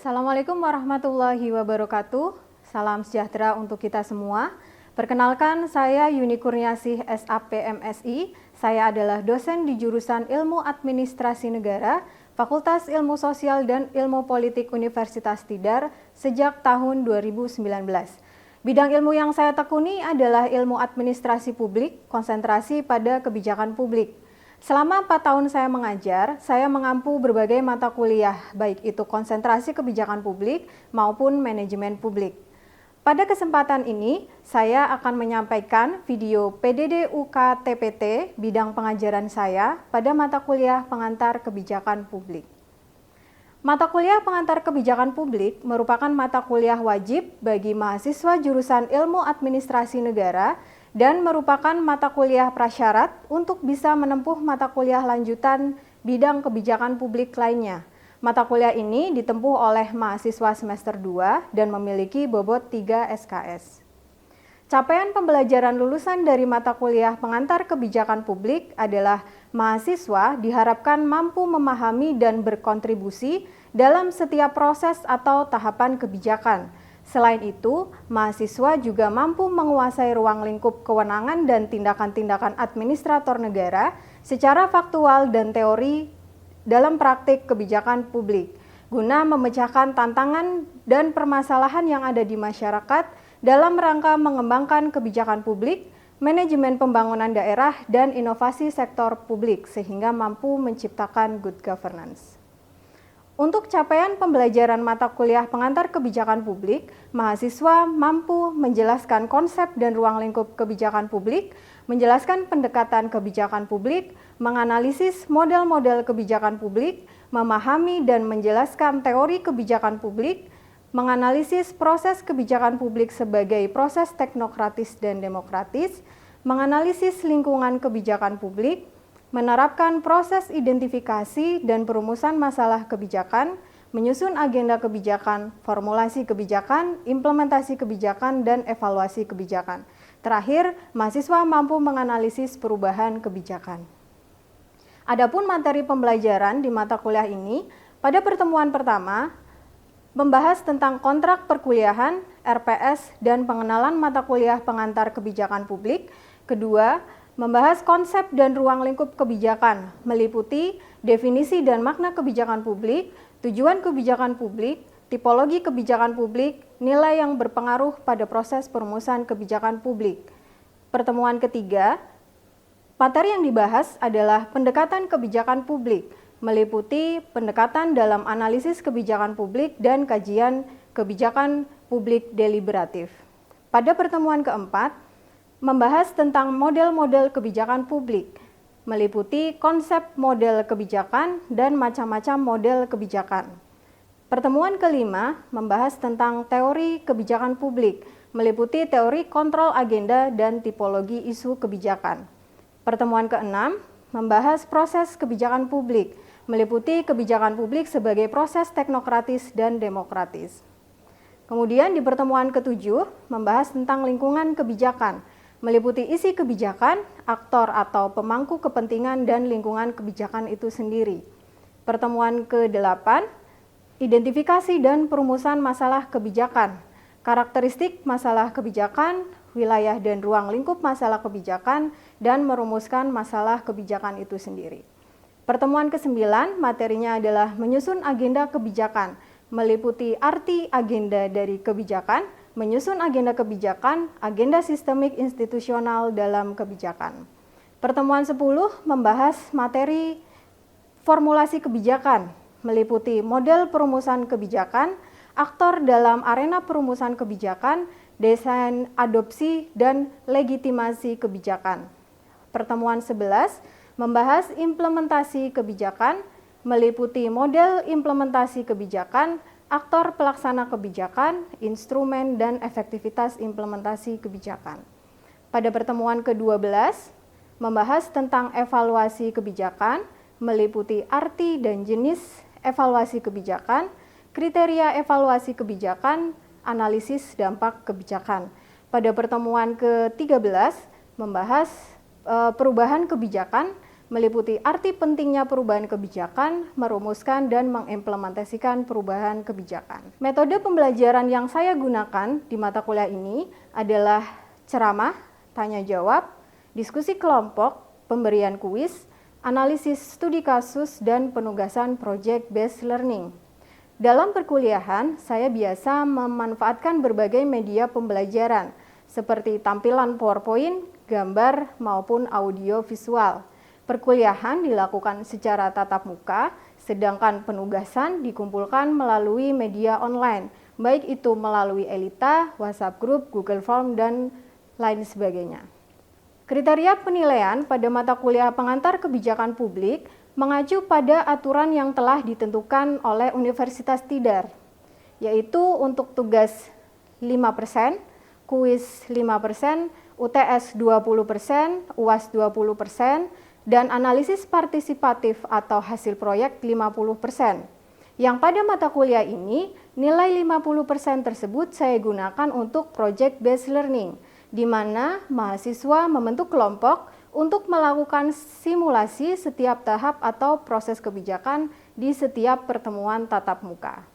Assalamualaikum warahmatullahi wabarakatuh. Salam sejahtera untuk kita semua. Perkenalkan, saya Yuni Kurniasih, SAPMSI. Saya adalah dosen di jurusan Ilmu Administrasi Negara, Fakultas Ilmu Sosial dan Ilmu Politik Universitas Tidar sejak tahun 2019. Bidang ilmu yang saya tekuni adalah ilmu administrasi publik, konsentrasi pada kebijakan publik. Selama 4 tahun saya mengajar, saya mengampu berbagai mata kuliah, baik itu konsentrasi kebijakan publik maupun manajemen publik. Pada kesempatan ini, saya akan menyampaikan video PDD UK TPT bidang pengajaran saya pada mata kuliah pengantar kebijakan publik. Mata kuliah pengantar kebijakan publik merupakan mata kuliah wajib bagi mahasiswa jurusan Ilmu Administrasi Negara dan merupakan mata kuliah prasyarat untuk bisa menempuh mata kuliah lanjutan bidang kebijakan publik lainnya. Mata kuliah ini ditempuh oleh mahasiswa semester 2 dan memiliki bobot 3 SKS. Capaian pembelajaran lulusan dari mata kuliah pengantar kebijakan publik adalah mahasiswa diharapkan mampu memahami dan berkontribusi dalam setiap proses atau tahapan kebijakan. Selain itu, mahasiswa juga mampu menguasai ruang lingkup kewenangan dan tindakan-tindakan administrator negara secara faktual dan teori dalam praktik kebijakan publik, guna memecahkan tantangan dan permasalahan yang ada di masyarakat dalam rangka mengembangkan kebijakan publik, manajemen pembangunan daerah, dan inovasi sektor publik sehingga mampu menciptakan good governance. Untuk capaian pembelajaran mata kuliah pengantar kebijakan publik, mahasiswa mampu menjelaskan konsep dan ruang lingkup kebijakan publik, menjelaskan pendekatan kebijakan publik, menganalisis model-model kebijakan publik, memahami dan menjelaskan teori kebijakan publik, menganalisis proses kebijakan publik sebagai proses teknokratis dan demokratis, menganalisis lingkungan kebijakan publik, menerapkan proses identifikasi dan perumusan masalah kebijakan, menyusun agenda kebijakan, formulasi kebijakan, implementasi kebijakan, dan evaluasi kebijakan. Terakhir, mahasiswa mampu menganalisis perubahan kebijakan. Adapun materi pembelajaran di mata kuliah ini, pada pertemuan pertama, membahas tentang kontrak perkuliahan, RPS, dan pengenalan mata kuliah pengantar kebijakan publik. Kedua, membahas konsep dan ruang lingkup kebijakan, meliputi definisi dan makna kebijakan publik, tujuan kebijakan publik, tipologi kebijakan publik, nilai yang berpengaruh pada proses perumusan kebijakan publik. Pertemuan ketiga, materi yang dibahas adalah pendekatan kebijakan publik, meliputi pendekatan dalam analisis kebijakan publik dan kajian kebijakan publik deliberatif. Pada pertemuan keempat, membahas tentang model-model kebijakan publik, meliputi konsep model kebijakan dan macam-macam model kebijakan. Pertemuan kelima membahas tentang teori kebijakan publik, meliputi teori kontrol agenda dan tipologi isu kebijakan. Pertemuan keenam membahas proses kebijakan publik, meliputi kebijakan publik sebagai proses teknokratis dan demokratis. Kemudian di pertemuan ketujuh membahas tentang lingkungan kebijakan, meliputi isi kebijakan, aktor atau pemangku kepentingan, dan lingkungan kebijakan itu sendiri. Pertemuan ke-8, identifikasi dan perumusan masalah kebijakan, karakteristik masalah kebijakan, wilayah dan ruang lingkup masalah kebijakan, dan merumuskan masalah kebijakan itu sendiri. Pertemuan ke-9, materinya adalah menyusun agenda kebijakan, meliputi arti agenda dari kebijakan, menyusun agenda kebijakan, agenda sistemik institusional dalam kebijakan. Pertemuan 10 membahas materi formulasi kebijakan, meliputi model perumusan kebijakan, aktor dalam arena perumusan kebijakan, desain, adopsi, dan legitimasi kebijakan. Pertemuan 11 membahas implementasi kebijakan, meliputi model implementasi kebijakan, aktor pelaksana kebijakan, instrumen, dan efektivitas implementasi kebijakan. Pada pertemuan ke-12, membahas tentang evaluasi kebijakan, meliputi arti dan jenis evaluasi kebijakan, kriteria evaluasi kebijakan, analisis dampak kebijakan. Pada pertemuan ke-13, membahas perubahan kebijakan, meliputi arti pentingnya perubahan kebijakan, merumuskan dan mengimplementasikan perubahan kebijakan. Metode pembelajaran yang saya gunakan di mata kuliah ini adalah ceramah, tanya jawab, diskusi kelompok, pemberian kuis, analisis studi kasus, dan penugasan project based learning. Dalam perkuliahan, saya biasa memanfaatkan berbagai media pembelajaran seperti tampilan PowerPoint, gambar, maupun audio visual. Perkuliahan dilakukan secara tatap muka, sedangkan penugasan dikumpulkan melalui media online, baik itu melalui Elita, WhatsApp Group, Google Form, dan lain sebagainya. Kriteria penilaian pada mata kuliah pengantar kebijakan publik mengacu pada aturan yang telah ditentukan oleh Universitas Tidar, yaitu untuk tugas 5%, kuis 5%, UTS 20%, UAS 20%, dan analisis partisipatif atau hasil proyek 50%. Yang pada mata kuliah ini, nilai 50% tersebut saya gunakan untuk project based learning, di mana mahasiswa membentuk kelompok untuk melakukan simulasi setiap tahap atau proses kebijakan di setiap pertemuan tatap muka.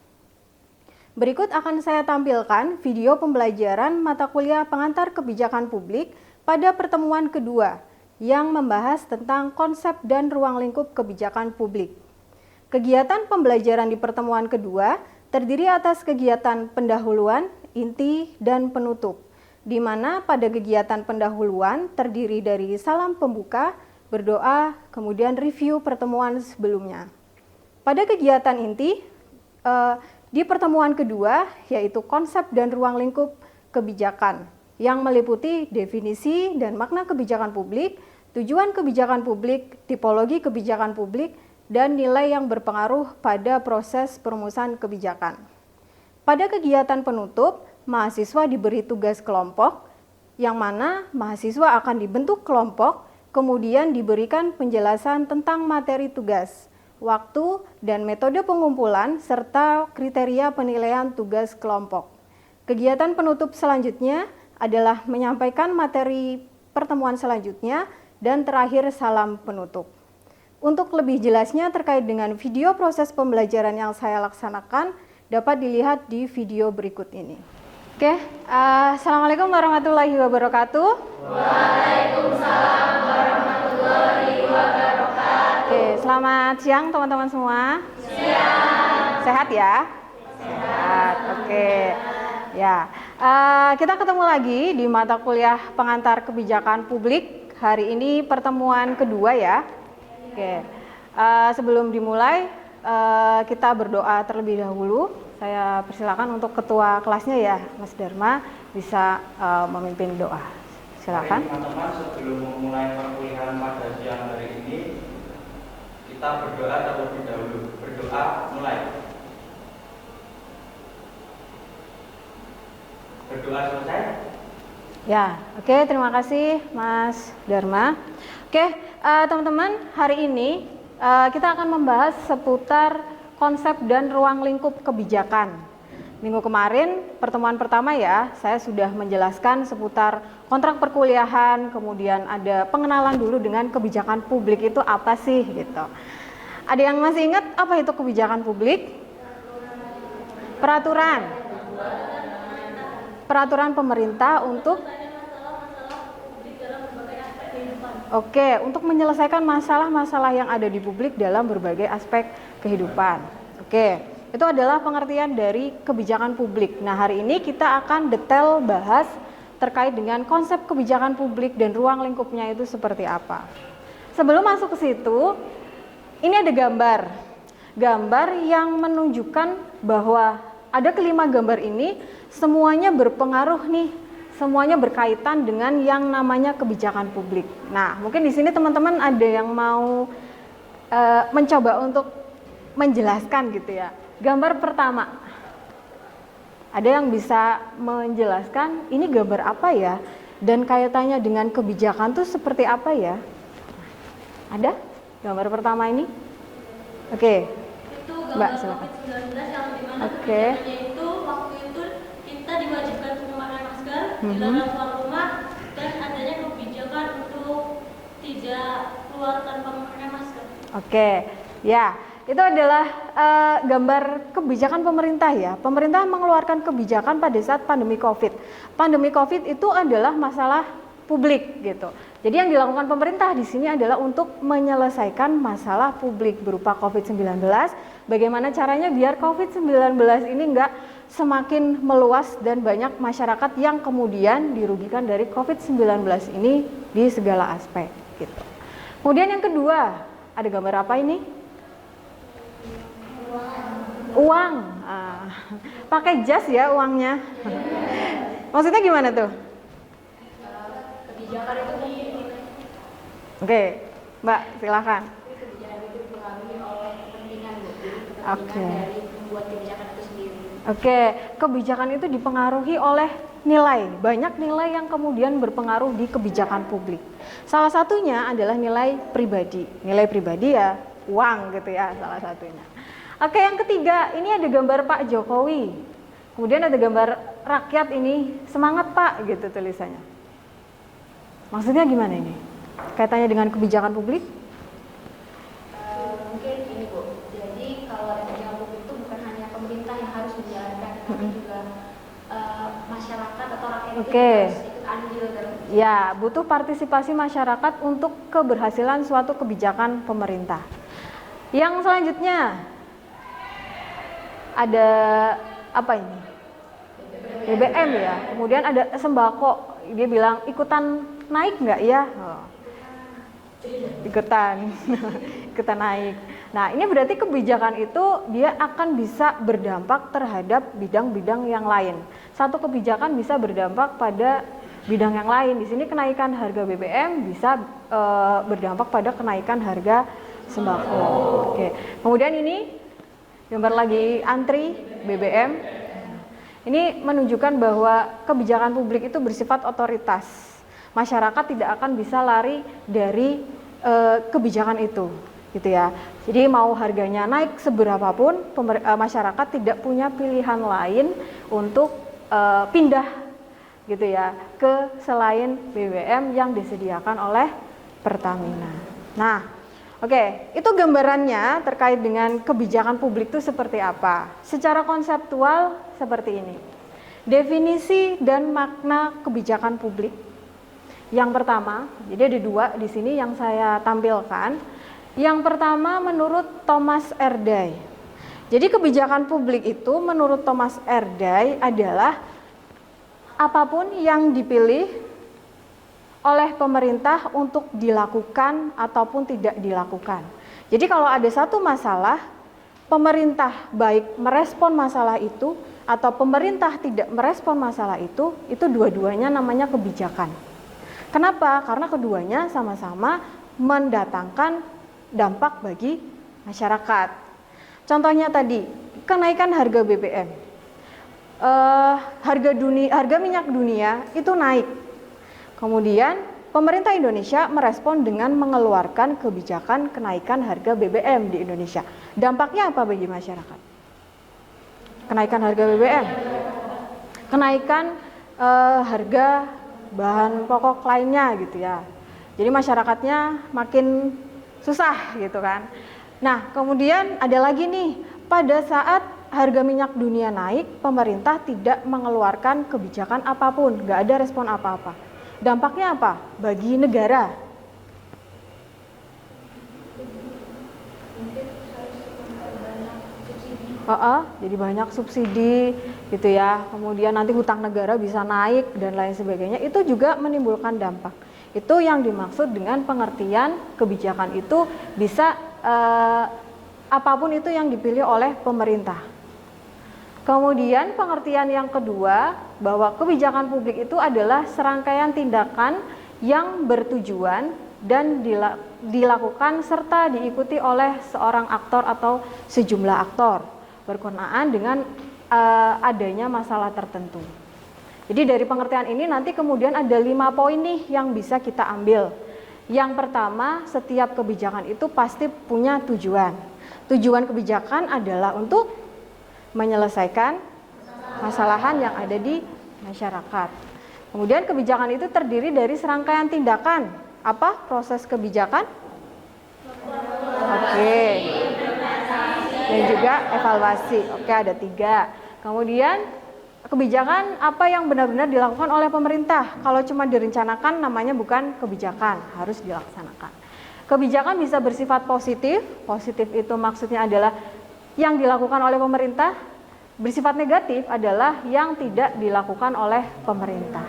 Berikut akan saya tampilkan video pembelajaran mata kuliah pengantar kebijakan publik pada pertemuan kedua yang membahas tentang konsep dan ruang lingkup kebijakan publik. Kegiatan pembelajaran di pertemuan kedua terdiri atas kegiatan pendahuluan, inti, dan penutup, di mana pada kegiatan pendahuluan terdiri dari salam pembuka, berdoa, kemudian review pertemuan sebelumnya. Pada kegiatan inti, di pertemuan kedua, yaitu konsep dan ruang lingkup kebijakan, yang meliputi definisi dan makna kebijakan publik, tujuan kebijakan publik, tipologi kebijakan publik, dan nilai yang berpengaruh pada proses perumusan kebijakan. Pada kegiatan penutup, mahasiswa diberi tugas kelompok, yang mana mahasiswa akan dibentuk kelompok, kemudian diberikan penjelasan tentang materi tugas, waktu, dan metode pengumpulan, serta kriteria penilaian tugas kelompok. Kegiatan penutup selanjutnya adalah menyampaikan materi pertemuan selanjutnya, dan terakhir salam penutup. Untuk lebih jelasnya terkait dengan video proses pembelajaran yang saya laksanakan, dapat dilihat di video berikut ini. Oke, Assalamualaikum warahmatullahi wabarakatuh. Waalaikumsalam warahmatullahi wabarakatuh. Oke, selamat siang teman-teman semua. Siang. Sehat ya? Sehat. Oke. Ya, kita ketemu lagi di mata kuliah pengantar kebijakan publik. Hari ini pertemuan kedua ya. Oke. Sebelum dimulai, kita berdoa terlebih dahulu. Saya persilakan untuk ketua kelasnya ya, Mas Dharma, bisa memimpin doa. Silakan. Teman-teman, sebelum memulai perkuliahan pada siang hari ini, kita berdoa terlebih dahulu. Berdoa mulai. Berdoa selesai? Ya, oke, terima kasih Mas Dharma. Oke, teman-teman, hari ini kita akan membahas seputar konsep dan ruang lingkup kebijakan. Minggu kemarin, pertemuan pertama ya, saya sudah menjelaskan seputar kontrak perkuliahan, kemudian ada pengenalan dulu dengan kebijakan publik itu apa sih gitu. Ada yang masih ingat apa itu kebijakan publik? Peraturan. Peraturan pemerintah untuk untuk menyelesaikan masalah-masalah yang ada di publik dalam berbagai aspek kehidupan. Itu adalah pengertian dari kebijakan publik. Nah, hari ini kita akan detail bahas terkait dengan konsep kebijakan publik dan ruang lingkupnya itu seperti apa. Sebelum masuk ke situ, ini ada gambar. Gambar yang menunjukkan bahwa ada kelima gambar ini semuanya berpengaruh nih, semuanya berkaitan dengan yang namanya kebijakan publik. Nah, mungkin di sini teman-teman ada yang mau mencoba untuk menjelaskan gitu ya. Gambar pertama, ada yang bisa menjelaskan ini gambar apa ya, dan kaitannya dengan kebijakan tuh seperti apa ya? Ada gambar pertama ini? Oke. Itu Mbak, gambar silakan. COVID-19 yang dimana Oke. kebijakannya itu waktu itu kita diwajibkan untuk memakai masker di dalam ruang rumah, dan adanya kebijakan untuk tidak keluar mengeluarkan pemakaian masker. Oke, ya, itu adalah gambar kebijakan pemerintah ya. Pemerintah mengeluarkan kebijakan pada saat pandemi COVID. Pandemi COVID itu adalah masalah publik gitu. Jadi yang dilakukan pemerintah di sini adalah untuk menyelesaikan masalah publik berupa COVID-19. Bagaimana caranya biar COVID-19 ini enggak semakin meluas dan banyak masyarakat yang kemudian dirugikan dari COVID-19 ini di segala aspek gitu. Kemudian yang kedua, ada gambar apa ini? Uang. Pakai jas ya uangnya. Maksudnya gimana tuh? Kebijakan itu Oke, Mbak, silakan. kebijakan itu dipengaruhi oleh kepentingan, Oke. dari membuat kebijakan itu sendiri. Oke, kebijakan itu dipengaruhi oleh nilai. Banyak nilai yang kemudian berpengaruh di kebijakan publik. Salah satunya adalah nilai pribadi. Nilai pribadi ya uang gitu ya salah satunya. Oke, yang ketiga, ini ada gambar Pak Jokowi. Kemudian ada gambar rakyat ini, semangat Pak gitu tulisannya. Maksudnya gimana ini? Kaitannya dengan kebijakan publik? Mungkin ini Bu, jadi kalau ada kebijakan publik itu bukan hanya pemerintah yang harus menjalankan, tapi juga masyarakat atau rakyat itu Oke. harus ikut andil dalam. Ya, butuh partisipasi masyarakat untuk keberhasilan suatu kebijakan pemerintah. Yang selanjutnya ada apa ini? BBM ya. Kemudian ada sembako. Dia bilang ikutan naik nggak ya? Oh. Ikutan, ikutan naik. Nah, ini berarti kebijakan itu dia akan bisa berdampak terhadap bidang-bidang yang lain. Satu kebijakan bisa berdampak pada bidang yang lain. Di sini kenaikan harga BBM bisa berdampak pada kenaikan harga sembako. Oke. Kemudian ini gambar lagi antri BBM. Ini menunjukkan bahwa kebijakan publik itu bersifat otoritas. Masyarakat tidak akan bisa lari dari kebijakan itu, gitu ya. Jadi mau harganya naik seberapapun, masyarakat tidak punya pilihan lain untuk pindah, gitu ya, ke selain BBM yang disediakan oleh Pertamina. Nah, oke, itu gambarannya terkait dengan kebijakan publik itu seperti apa. Secara konseptual seperti ini. Definisi dan makna kebijakan publik. Yang pertama, jadi ada dua di sini yang saya tampilkan. Yang pertama menurut Thomas Erdős. Jadi kebijakan publik itu menurut Thomas Erdős adalah apapun yang dipilih oleh pemerintah untuk dilakukan ataupun tidak dilakukan. Jadi kalau ada satu masalah, pemerintah baik merespon masalah itu atau pemerintah tidak merespon masalah itu dua-duanya namanya kebijakan. Kenapa? Karena keduanya sama-sama mendatangkan dampak bagi masyarakat. Contohnya tadi, kenaikan harga BBM. Harga minyak dunia itu naik. Kemudian pemerintah Indonesia merespon dengan mengeluarkan kebijakan kenaikan harga BBM di Indonesia. Dampaknya apa bagi masyarakat? Kenaikan harga BBM. Kenaikan harga bahan pokok lainnya gitu ya. Jadi masyarakatnya makin susah gitu kan. Nah, kemudian ada lagi nih, pada saat harga minyak dunia naik, pemerintah tidak mengeluarkan kebijakan apapun, nggak ada respon apa-apa. Dampaknya apa? Bagi negara. Jadi banyak subsidi gitu ya. Kemudian nanti hutang negara bisa naik dan lain sebagainya. Itu juga menimbulkan dampak. Itu yang dimaksud dengan pengertian kebijakan itu bisa apapun itu yang dipilih oleh pemerintah. Kemudian pengertian yang kedua, bahwa kebijakan publik itu adalah serangkaian tindakan yang bertujuan dan dilakukan serta diikuti oleh seorang aktor atau sejumlah aktor berkenaan dengan adanya masalah tertentu. Jadi dari pengertian ini nanti kemudian ada 5 poin nih yang bisa kita ambil. Yang pertama, setiap kebijakan itu pasti punya tujuan. Tujuan kebijakan adalah untuk menyelesaikan masalahan yang ada di masyarakat. Kemudian kebijakan itu terdiri dari serangkaian tindakan. Apa proses kebijakan? Oke. Dan juga evaluasi. Oke, ada 3. Kemudian kebijakan apa yang benar-benar dilakukan oleh pemerintah. Kalau cuma direncanakan namanya bukan kebijakan, harus dilaksanakan. Kebijakan bisa bersifat positif. Positif itu maksudnya adalah yang dilakukan oleh pemerintah. Bersifat negatif adalah yang tidak dilakukan oleh pemerintah.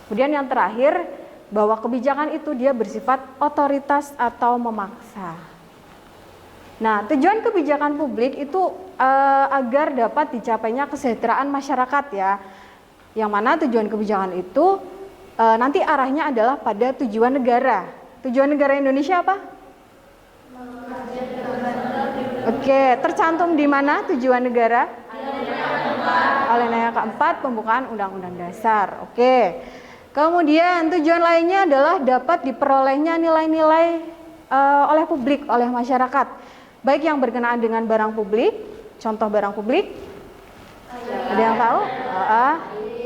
Kemudian yang terakhir, bahwa kebijakan itu dia bersifat otoritas atau memaksa. Nah, tujuan kebijakan publik itu agar dapat dicapainya kesejahteraan masyarakat ya. Yang mana tujuan kebijakan itu nanti arahnya adalah pada tujuan negara. Tujuan negara Indonesia apa? Oke, tercantum di mana tujuan negara? Alinea keempat pembukaan Undang-Undang Dasar. Oke. Kemudian tujuan lainnya adalah dapat diperolehnya nilai-nilai oleh publik, oleh masyarakat. Baik yang berkenaan dengan barang publik, contoh barang publik. Ada yang tahu?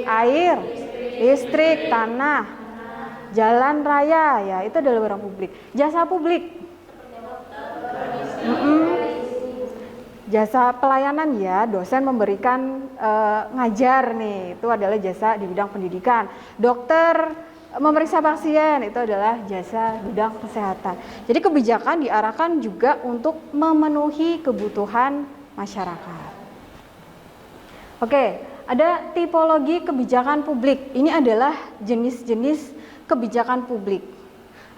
Air, listrik, tanah, jalan raya, ya itu adalah barang publik. Jasa publik. Jasa pelayanan ya, dosen memberikan ngajar nih, itu adalah jasa di bidang pendidikan. Dokter memeriksa pasien, itu adalah jasa bidang kesehatan. Jadi kebijakan diarahkan juga untuk memenuhi kebutuhan masyarakat. Oke, ada tipologi kebijakan publik. Ini adalah jenis-jenis kebijakan publik.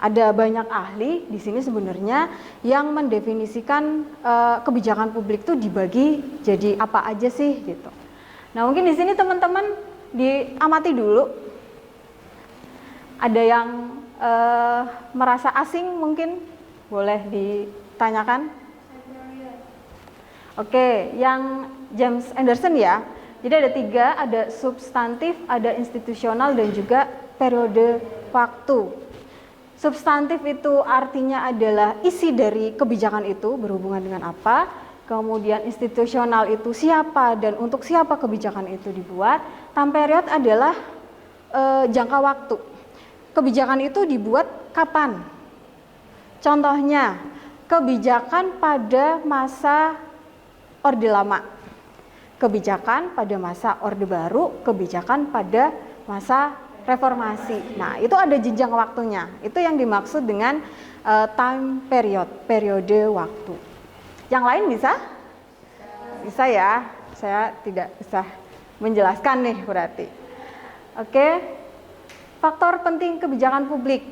Ada banyak ahli di sini sebenarnya yang mendefinisikan kebijakan publik itu dibagi jadi apa aja sih gitu. Nah, mungkin di sini teman-teman diamati dulu. Ada yang merasa asing mungkin boleh ditanyakan. Oke, yang James Anderson ya. Jadi ada 3, ada substantif, ada institusional dan juga periode waktu. Substantif itu artinya adalah isi dari kebijakan itu berhubungan dengan apa. Kemudian institusional itu siapa dan untuk siapa kebijakan itu dibuat. Time period adalah jangka waktu. Kebijakan itu dibuat kapan? Contohnya, kebijakan pada masa Orde Lama, kebijakan pada masa Orde Baru, kebijakan pada masa reformasi. Nah, itu ada jenjang waktunya. Itu yang dimaksud dengan time period, periode waktu. Yang lain bisa? Bisa ya. Saya tidak bisa menjelaskan nih berarti. Oke. Faktor penting kebijakan publik.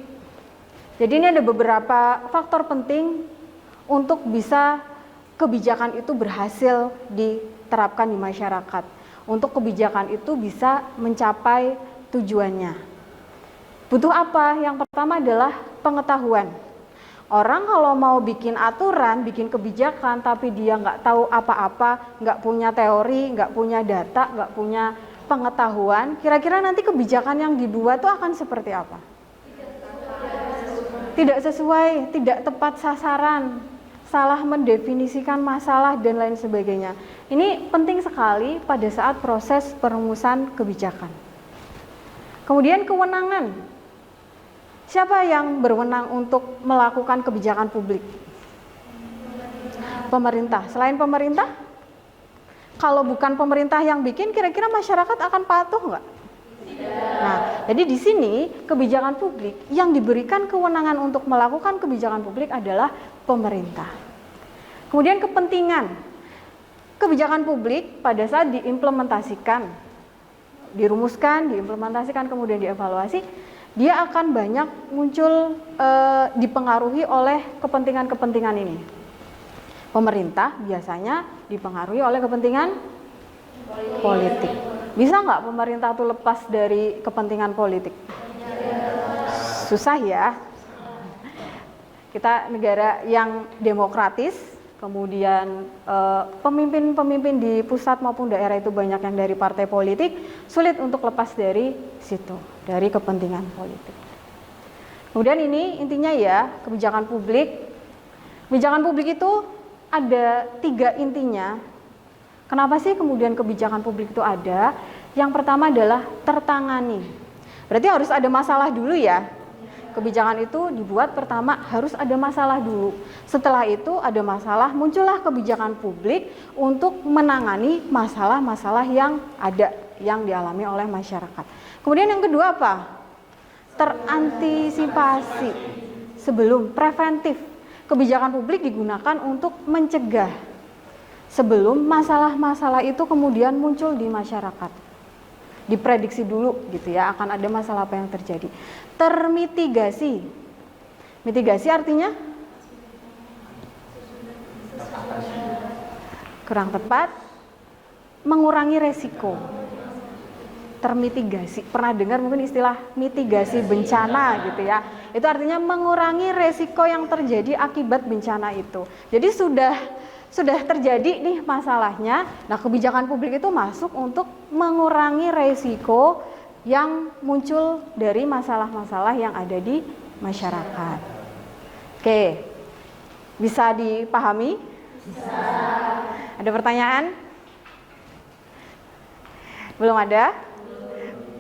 Jadi ini ada beberapa faktor penting untuk bisa kebijakan itu berhasil diterapkan di masyarakat. Untuk kebijakan itu bisa mencapai tujuannya. Butuh apa? Yang pertama adalah pengetahuan. Orang kalau mau bikin aturan, bikin kebijakan, tapi dia nggak tahu apa-apa, nggak punya teori, nggak punya data, nggak punya pengetahuan, kira-kira nanti kebijakan yang dibuat itu akan seperti apa? Tidak sesuai, tidak tepat sasaran, salah mendefinisikan masalah, dan lain sebagainya. Ini penting sekali pada saat proses perumusan kebijakan. Kemudian kewenangan. Siapa yang berwenang untuk melakukan kebijakan publik? Pemerintah. Selain pemerintah? Kalau bukan pemerintah yang bikin, kira-kira masyarakat akan patuh nggak? Nah, jadi di sini kebijakan publik yang diberikan kewenangan untuk melakukan kebijakan publik adalah pemerintah. Kemudian kepentingan. Kebijakan publik pada saat diimplementasikan, dirumuskan, diimplementasikan, kemudian dievaluasi, dia akan banyak muncul dipengaruhi oleh kepentingan-kepentingan ini. Pemerintah biasanya dipengaruhi oleh kepentingan politik. Bisa nggak pemerintah tuh lepas dari kepentingan politik? Susah ya. Kita negara yang demokratis, kemudian pemimpin-pemimpin di pusat maupun daerah itu banyak yang dari partai politik, sulit untuk lepas dari situ, dari kepentingan politik. Kemudian ini intinya ya, kebijakan publik. Kebijakan publik itu ada 3 intinya. Kenapa sih kemudian kebijakan publik itu ada? Yang pertama adalah tertangani. Berarti harus ada masalah dulu ya. kebijakan itu dibuat pertama harus ada masalah dulu. Setelah itu ada masalah, muncullah kebijakan publik untuk menangani masalah-masalah yang ada, yang dialami oleh masyarakat. Kemudian yang kedua apa? Terantisipasi. Sebelum, preventif. Kebijakan publik digunakan untuk mencegah sebelum masalah-masalah itu kemudian muncul di masyarakat. Diprediksi dulu gitu ya, akan ada masalah apa yang terjadi. Termitigasi. Mitigasi artinya? Kurang tepat, mengurangi resiko. Termitigasi, pernah dengar mungkin istilah mitigasi bencana gitu ya. Itu artinya mengurangi resiko yang terjadi akibat bencana itu. Jadi sudah terjadi nih masalahnya. Nah, kebijakan publik itu masuk untuk mengurangi resiko yang muncul dari masalah-masalah yang ada di masyarakat. Oke, bisa dipahami? Bisa. Ada pertanyaan? Belum ada?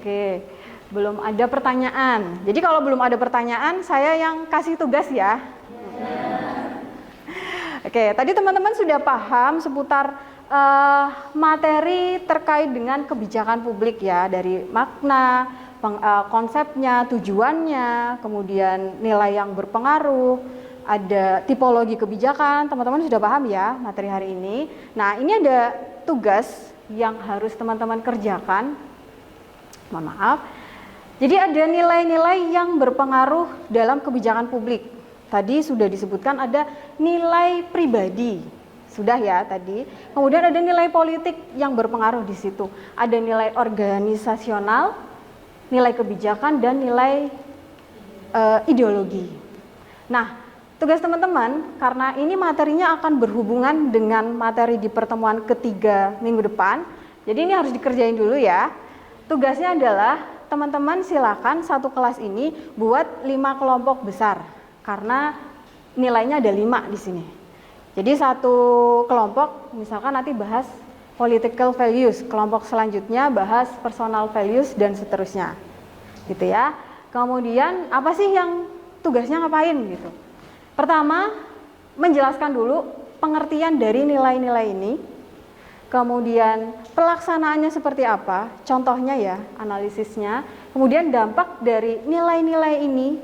Oke, belum ada pertanyaan. Jadi kalau belum ada pertanyaan, saya yang kasih tugas ya. Oke, tadi teman-teman sudah paham seputar materi terkait dengan kebijakan publik ya, dari makna, konsepnya, tujuannya, kemudian nilai yang berpengaruh, ada tipologi kebijakan. Teman-teman sudah paham ya materi hari ini. Nah, ini ada tugas yang harus teman-teman kerjakan. Mohon maaf. Jadi ada nilai-nilai yang berpengaruh dalam kebijakan publik. Tadi sudah disebutkan ada nilai pribadi. Sudah ya tadi. Kemudian ada nilai politik yang berpengaruh di situ. Ada nilai organisasional, nilai kebijakan, dan nilai ideologi. Nah, tugas teman-teman, karena ini materinya akan berhubungan dengan materi di pertemuan ketiga minggu depan. Jadi ini harus dikerjain dulu ya. Tugasnya adalah teman-teman silakan satu kelas ini buat 5 kelompok besar karena nilainya ada 5 di sini. Jadi satu kelompok misalkan nanti bahas political values, kelompok selanjutnya bahas personal values dan seterusnya. Gitu ya. Kemudian apa sih yang tugasnya ngapain gitu. Pertama, menjelaskan dulu pengertian dari nilai-nilai ini. Kemudian pelaksanaannya seperti apa, contohnya ya, analisisnya. Kemudian dampak dari nilai-nilai ini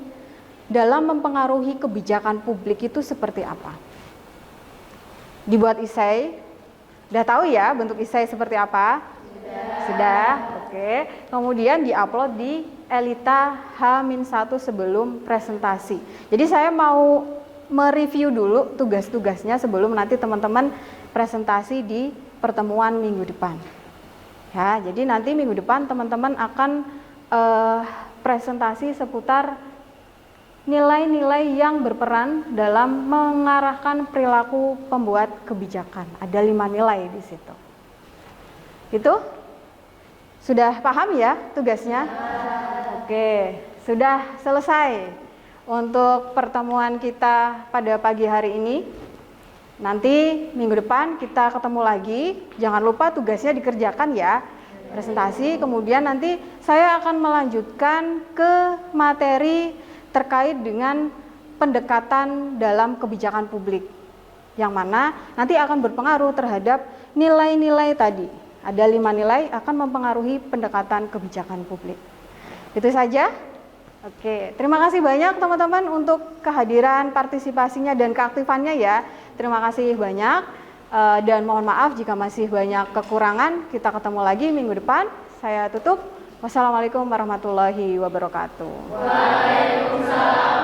dalam mempengaruhi kebijakan publik itu seperti apa. Dibuat esai, udah tahu ya bentuk esai seperti apa? Sudah, oke. Kemudian diupload di Elita H-1 sebelum presentasi. Jadi saya mau mereview dulu tugas-tugasnya sebelum nanti teman-teman presentasi di pertemuan minggu depan. Ya, jadi nanti minggu depan teman-teman akan presentasi seputar nilai-nilai yang berperan dalam mengarahkan perilaku pembuat kebijakan. Ada 5 nilai di situ. Itu sudah paham ya tugasnya? Oke, sudah selesai untuk pertemuan kita pada pagi hari ini. Nanti minggu depan kita ketemu lagi. Jangan lupa tugasnya dikerjakan ya, presentasi. Kemudian nanti saya akan melanjutkan ke materi terkait dengan pendekatan dalam kebijakan publik, yang mana nanti akan berpengaruh terhadap nilai-nilai tadi. Ada 5 nilai akan mempengaruhi pendekatan kebijakan publik. Itu saja. Oke, terima kasih banyak teman-teman untuk kehadiran, partisipasinya, dan keaktifannya ya. Terima kasih banyak, dan mohon maaf jika masih banyak kekurangan. Kita ketemu lagi minggu depan. Saya tutup. Wassalamualaikum warahmatullahi wabarakatuh. Waalaikumsalam.